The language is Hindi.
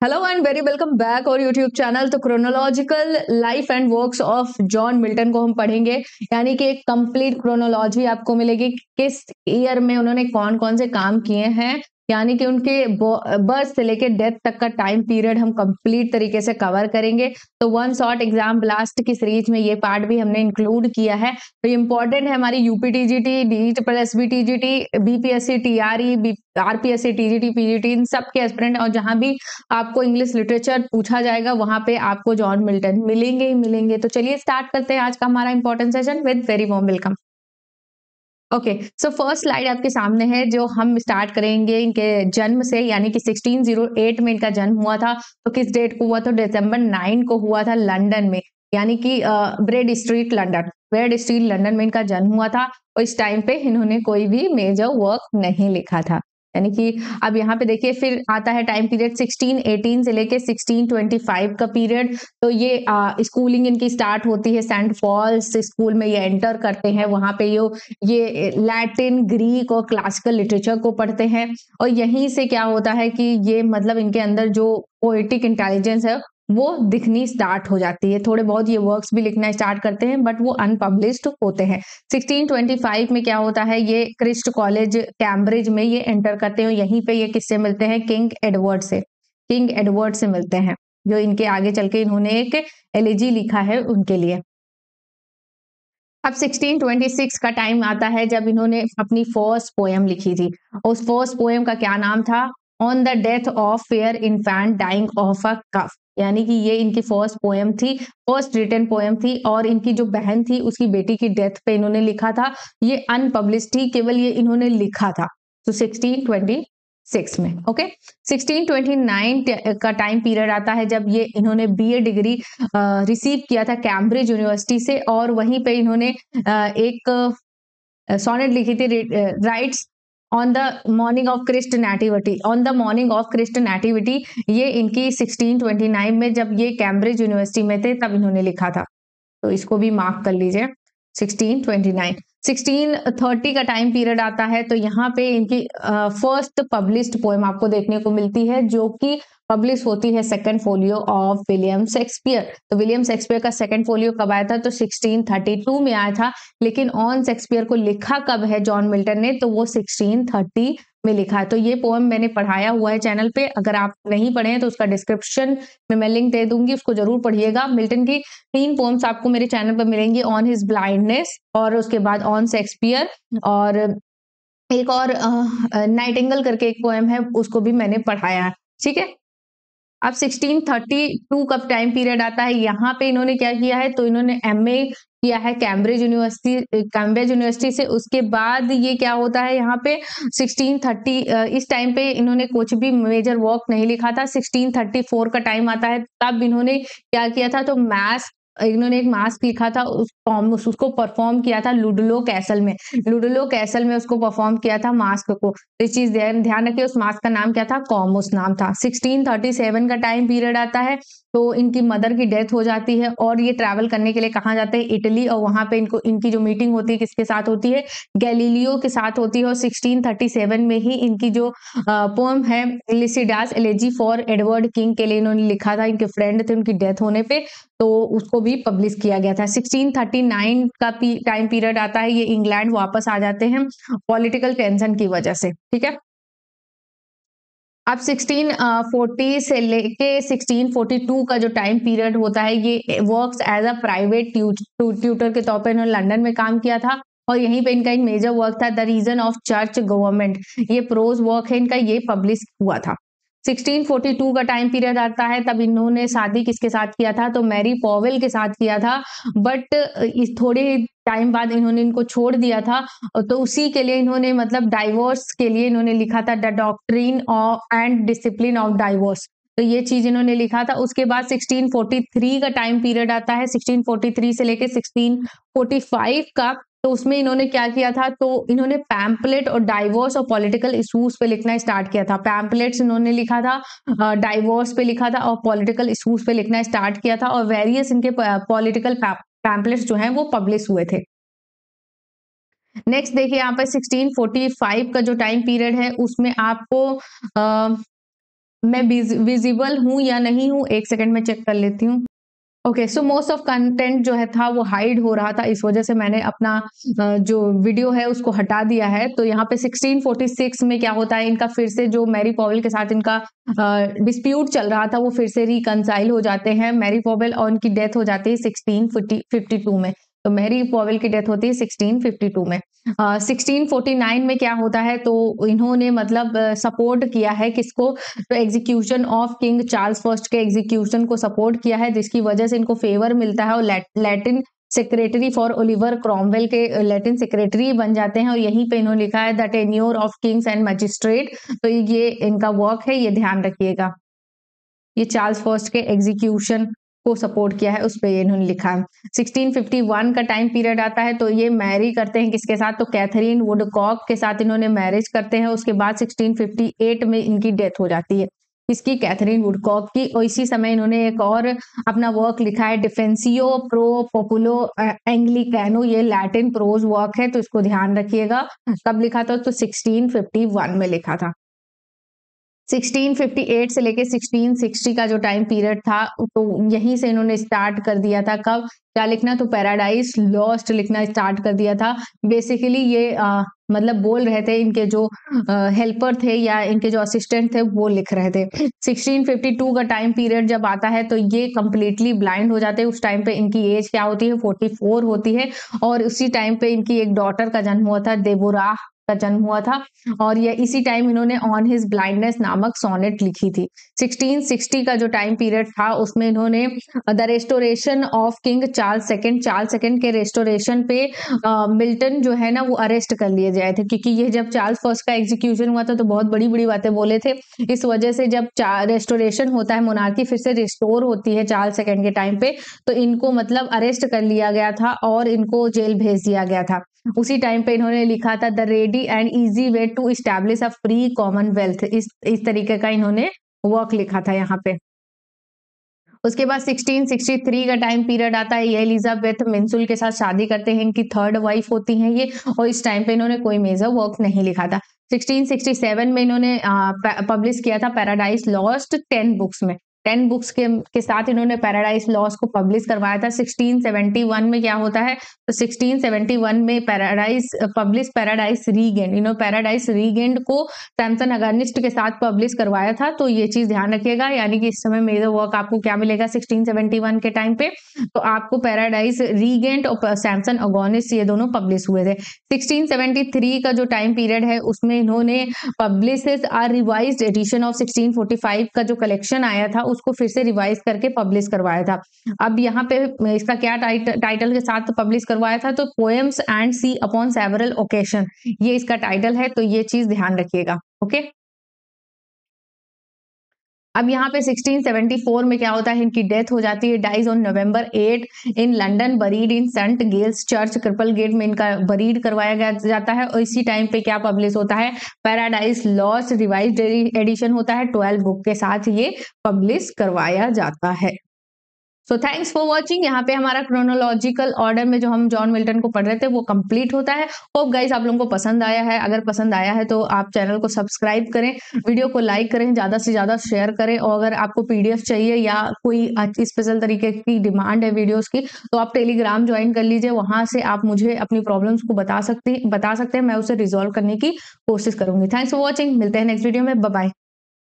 Hello and very welcome back और यूट्यूब चैनल। तो chronological life and works of John Milton को हम पढ़ेंगे, यानी कि एक कंप्लीट क्रोनोलॉजी आपको मिलेगी किस ईयर में उन्होंने कौन कौन से काम किए हैं, यानी कि उनके बर्थ से लेके डेथ तक का टाइम पीरियड हम कंप्लीट तरीके से कवर करेंगे। तो वन शॉट एग्जाम ब्लास्ट की सीरीज में ये पार्ट भी हमने इंक्लूड किया है। तो इंपॉर्टेंट है हमारी यूपीटीजीटी, डीट plus BTGT, BPSC, TRE, RPSC, TGT, PGT, इन सब के एस्पिरेंट, और जहां भी आपको इंग्लिश लिटरेचर पूछा जाएगा वहां पे आपको जॉन मिल्टन मिलेंगे ही मिलेंगे। तो चलिए स्टार्ट करते हैं आज का हमारा important session with very warm welcome. Okay, so first slide आपके सामने है जो हम स्टार्ट करेंगे इनके जन्म से, यानी कि 1608 में इनका जन्म हुआ था। तो किस डेट को हुआ? तो दिसंबर 9 को हुआ था लंदन में, यानी कि ब्रेड स्ट्रीट लंदन में इनका जन्म हुआ था। और इस टाइम पे इन्होंने कोई भी मेजर वर्क नहीं लिखा था, यानी कि अब यहाँ पे देखिए फिर आता है टाइम पीरियड 1618 से लेके 1625 का पीरियड। तो ये स्कूलिंग इनकी स्टार्ट होती है सेंट पॉल्स स्कूल में, ये एंटर करते हैं। वहां पे ये लैटिन, ग्रीक और क्लासिकल लिटरेचर को पढ़ते हैं। और यहीं से क्या होता है कि ये मतलब इनके अंदर जो पोएटिक इंटेलिजेंस है वो दिखनी स्टार्ट हो जाती है। थोड़े बहुत ये वर्क्स भी लिखना स्टार्ट करते हैं, बट वो अनपब्लिश्ड होते हैं। 1625 में क्या होता है, ये क्रिस्ट कॉलेज कैम्ब्रिज में ये एंटर करते हैं। यहीं पे ये किससे मिलते हैं? किंग एडवर्ड से मिलते हैं, जो इनके आगे चल के इन्होंने एक एलिजी लिखा है उनके लिए। अब 1626 का टाइम आता है जब इन्होंने अपनी फर्स्ट पोएम लिखी थी। उस फर्स्ट पोएम का क्या नाम था? On the death of fair infant dying of a cough, यानी कि ये इनकी फर्स्ट पोएम थी, फर्स्ट रिटन पोएम थी। और इनकी जो बहन थी उसकी बेटी की डेथ पे इन्होंने लिखा था। ये अनपब्लिश्ड थी, केवल ये इन्होंने लिखा था। तो 1626 में ओके। 1629 का टाइम पीरियड आता है जब ये इन्होंने बीए डिग्री रिसीव किया था कैम्ब्रिज यूनिवर्सिटी से। और वहीं पे इन्होंने एक सोनेट लिखी थी, writes on the morning of Christ nativity. ये इनकी 1629 में, जब ये कैम्ब्रिज यूनिवर्सिटी में थे, तब इन्होंने लिखा था। तो इसको भी मार्क कर लीजिए 1629। 1630 का टाइम पीरियड आता है, तो यहाँ पे इनकी फर्स्ट पब्लिश्ड पोएम आपको देखने को मिलती है, जो कि पब्लिश होती है second folio of William Shakespeare. तो विलियम शेक्सपियर का सेकंड फोलियो कब आया था? तो 1632 में आया था। लेकिन ऑन शेक्सपियर को लिखा कब है जॉन मिल्टन ने? तो वो 1630 में लिखा है। तो ये पोएम मैंने पढ़ाया हुआ है चैनल पे, अगर आप नहीं पढ़े हैं तो उसका डिस्क्रिप्शन में मैं लिंक दे दूंगी, उसको जरूर पढ़िएगा। मिल्टन की 3 पोएम्स आपको मेरे चैनल पर मिलेंगी, ऑन हिज ब्लाइंडनेस, और उसके बाद ऑन शेक्सपियर, और एक और नाइटिंगेल करके एक पोएम है, उसको भी मैंने पढ़ाया है। ठीक है। अब 1632 का टाइम पीरियड आता है। यहाँ पे इन्होंने क्या किया है? तो इन्होंने एमए किया है कैम्ब्रिज यूनिवर्सिटी से। उसके बाद ये क्या होता है यहाँ पे 1630, इस टाइम पे इन्होंने कुछ भी मेजर वर्क नहीं लिखा था। 1634 का टाइम आता है, तब इन्होंने क्या किया था? तो इन्होंने एक मास्क लिखा था, उसको परफॉर्म किया था लुडलो कैसल में उसको परफॉर्म किया था मास्क को। तो इस चीज ध्यान रखिए, उस मास्क का नाम क्या था? कॉमोस नाम था। 1637 का टाइम पीरियड आता है, तो इनकी मदर की डेथ हो जाती है, और ये ट्रैवल करने के लिए कहाँ जाते हैं? इटली। और वहां पे इनकी जो मीटिंग होती है किसके साथ होती है? गैलीलियो के साथ होती है। और 1637 में ही इनकी जो पोएम है Lycidas elegy for Edward king के लिए इन्होंने लिखा था, इनके फ्रेंड थे, उनकी डेथ होने पे, तो उसको भी पब्लिश किया गया था। 1639 का टाइम पीरियड आता है, ये इंग्लैंड वापस आ जाते हैं पॉलिटिकल टेंशन की वजह से। ठीक है। अब 1640 से लेके 1642 का जो टाइम पीरियड होता है, ये works as a private tutor के तौर पर इन्होंने लंदन में काम किया था। और यहीं पे इनका एक मेजर वर्क था, the reason of church government. ये प्रोज वर्क है इनका, ये पब्लिश हुआ था। 1642 का टाइम पीरियड आता है, तब इन्होंने शादी किसके साथ किया था? तो मैरी पॉवेल के साथ किया था। बट इस थोड़े टाइम बाद इन्होंने इनको छोड़ दिया था। तो उसी के लिए इन्होंने मतलब डाइवोर्स के लिए इन्होंने लिखा था the doctrine of and discipline of divorce. तो ये चीज इन्होंने लिखा था। उसके बाद 1643 का टाइम पीरियड आता है, 1643 से लेके 1645 का। तो उसमें इन्होंने क्या किया था? तो इन्होंने पैम्पलेट और डाइवोर्स और पॉलिटिकल इश्यूज पे लिखना स्टार्ट किया था। पैम्पलेट्स इन्होंने लिखा था, डाइवोर्स पे लिखा था, और पॉलिटिकल इश्यूज पे लिखना स्टार्ट किया था। और वेरियस इनके पॉलिटिकल पैम्पलेट्स जो हैं वो पब्लिश हुए थे। नेक्स्ट देखिए यहाँ पे 1645 का जो टाइम पीरियड है, उसमें आपको मैं विजिबल हूँ या नहीं हूँ, एक सेकंड में चेक कर लेती हूँ। Okay, so most of content जो है था वो हाइड हो रहा था, इस वजह से मैंने अपना जो वीडियो है उसको हटा दिया है। तो यहाँ पे 1646 में क्या होता है, इनका फिर से जो मैरी पॉवेल के साथ इनका डिस्प्यूट चल रहा था वो फिर से रिकंसाइल हो जाते हैं। मैरी पॉवेल और उनकी डेथ हो जाती है 1652 में। तो मैरी पॉवेल की डेथ होती है 1652 में। 1649 में क्या होता है, तो इन्होंने मतलब सपोर्ट किया है किसको, तो execution of king Charles first के एग्जीक्यूशन को सपोर्ट किया है, जिसकी वजह से इनको फेवर मिलता है और Latin secretary for Oliver Cromwell के लैटिन सेक्रेटरी बन जाते हैं। और यहीं पे इन्होंने लिखा है the tenure of Kings and magistrate. तो ये इनका वर्क है, ये ध्यान रखिएगा। ये चार्ल्स फर्स्ट के एग्जीक्यूशन को सपोर्ट किया है, उस पे इन्होंने लिखा है। 1651 का टाइम पीरियड आता है, तो ये मैरी करते हैं किसके साथ, तो कैथरीन वुडकॉक के साथ इन्होंने मैरिज करते हैं। उसके बाद 1658 में इनकी डेथ हो जाती है, इसकी कैथरीन वुडकॉक की। और इसी समय इन्होंने एक और अपना वर्क लिखा है, डिफेंसियो प्रो पॉपुलो एंग्लिकानो। ये लैटिन प्रोज वर्क है, तो इसको ध्यान रखिएगा। कब लिखा था, तो 1651 में लिखा था। 1658 से लेके 1660 का जो टाइम पीरियड था, तो यहीं से इन्होंने स्टार्ट कर दिया था। कब क्या लिखना, तो पैराडाइज लॉस्ट लिखना स्टार्ट कर दिया था। बेसिकली ये मतलब बोल रहे थे, इनके जो हेल्पर थे या इनके जो असिस्टेंट थे वो लिख रहे थे। 1652 का टाइम पीरियड जब आता है, तो ये कंप्लीटली ब्लाइंड हो जाते हैं। उस टाइम पे इनकी एज क्या होती है, 44 होती है। और उसी टाइम पे इनकी एक डॉटर का जन्म हुआ था, देबोराह का जन्म हुआ था। और ये इसी टाइम इन्होंने ऑन हिज ब्लाइंडनेस नामक सोनेट लिखी थी। 1660 का जो टाइम पीरियड था, उसमें इन्होंने the restoration of king Charles second के रेस्टोरेशन पे मिल्टन जो है ना वो अरेस्ट कर लिए गए थे, क्योंकि ये जब चार्ल्स फर्स्ट का एग्जीक्यूशन हुआ था तो बहुत बड़ी बड़ी बातें बोले थे। इस वजह से जब रेस्टोरेशन होता है, मोनार्की फिर से रिस्टोर होती है चार्ल्स सेकंड के टाइम पे, तो इनको मतलब अरेस्ट कर लिया गया था और इनको जेल भेज दिया गया था। उसी टाइम पे इन्होंने लिखा था the ready and easy way to establish a free commonwealth. इस तरीके का इन्होंने वर्क लिखा था यहाँ पे। उसके बाद 1663 का टाइम पीरियड आता है, ये एलिजाबेथ मिंसुल के साथ शादी करते हैं, इनकी थर्ड वाइफ होती हैं ये। और इस टाइम पे इन्होंने कोई मेजर वर्क नहीं लिखा था। 1667 में इन्होंने पब्लिश किया था पैराडाइज लॉस्ट 10 बुक्स में। 10 बुक्स के साथ इन्होंने पैराडाइज लॉस्ट को पब्लिश करवाया था। 1671 में क्या होता है, तो 1671 में पैराडाइज रीगेंड, इन्होंने पैराडाइज रीगेंड को सैमसन अगर्निस्ट के साथ पब्लिश करवाया था। तो ये चीज ध्यान रखिएगा, यानी कि इस समय मेजर वर्क आपको क्या मिलेगा 1671 के टाइम पे, तो आपको पैराडाइज रीगेंट और सैमसन अगोनिस्ट ये दोनों पब्लिश हुए थे। 1673 का जो टाइम पीरियड है, उसमें इन्होंने publishes a revised edition of 1645 का जो कलेक्शन आया था उसको फिर से रिवाइज करके पब्लिश करवाया था। अब यहाँ पे इसका क्या टाइटल के साथ पब्लिश करवाया था, तो poems and c upon several occasion, ये इसका टाइटल है। तो ये चीज ध्यान रखिएगा। ओके, अब यहाँ पे 1674 में क्या होता है, इनकी डेथ हो जाती है, dies on November 8 in London, buried in Saint Giles church Cripplegate में इनका बरीड करवाया जाता है। और इसी टाइम पे क्या पब्लिश होता है, पैराडाइज लॉस्ट रिवाइज्ड एडिशन होता है, 12 बुक के साथ ये पब्लिश करवाया जाता है। So thanks for watching. यहाँ पे हमारा क्रोनोलॉजिकल ऑर्डर में जो हम जॉन मिल्टन को पढ़ रहे थे वो कंप्लीट होता है। होप गाइस आप लोगों को पसंद आया है। अगर पसंद आया है तो आप चैनल को सब्सक्राइब करें, वीडियो को लाइक करें, ज्यादा से ज्यादा शेयर करें। और अगर आपको पीडीएफ चाहिए या कोई स्पेशल तरीके की डिमांड है वीडियोस की, तो आप टेलीग्राम ज्वाइन कर लीजिए। वहां से आप मुझे अपनी प्रॉब्लम्स को बता सकते हैं, मैं उसे रिजॉल्व करने की कोशिश करूंगी। थैंक्स फॉर वॉचिंग, मिलते हैं नेक्स्ट वीडियो में। Bye bye.